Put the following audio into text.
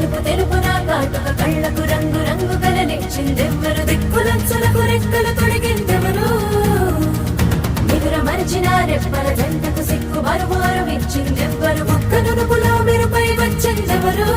నలుపు తెలుపున కాటుక కళ్ళకు రంగు రంగు గలనిచ్చిందెవ్వరు దిక్కులచ్చులకు రెక్కలు తొడిగిందెవరు నిదుర మరిచిన రెప్పల జంటకు సిక్కు మరుమారు ఇచ్చిందెవ్వరు ఒక్క నునుపులో మెరుపై వచ్చిందెవరు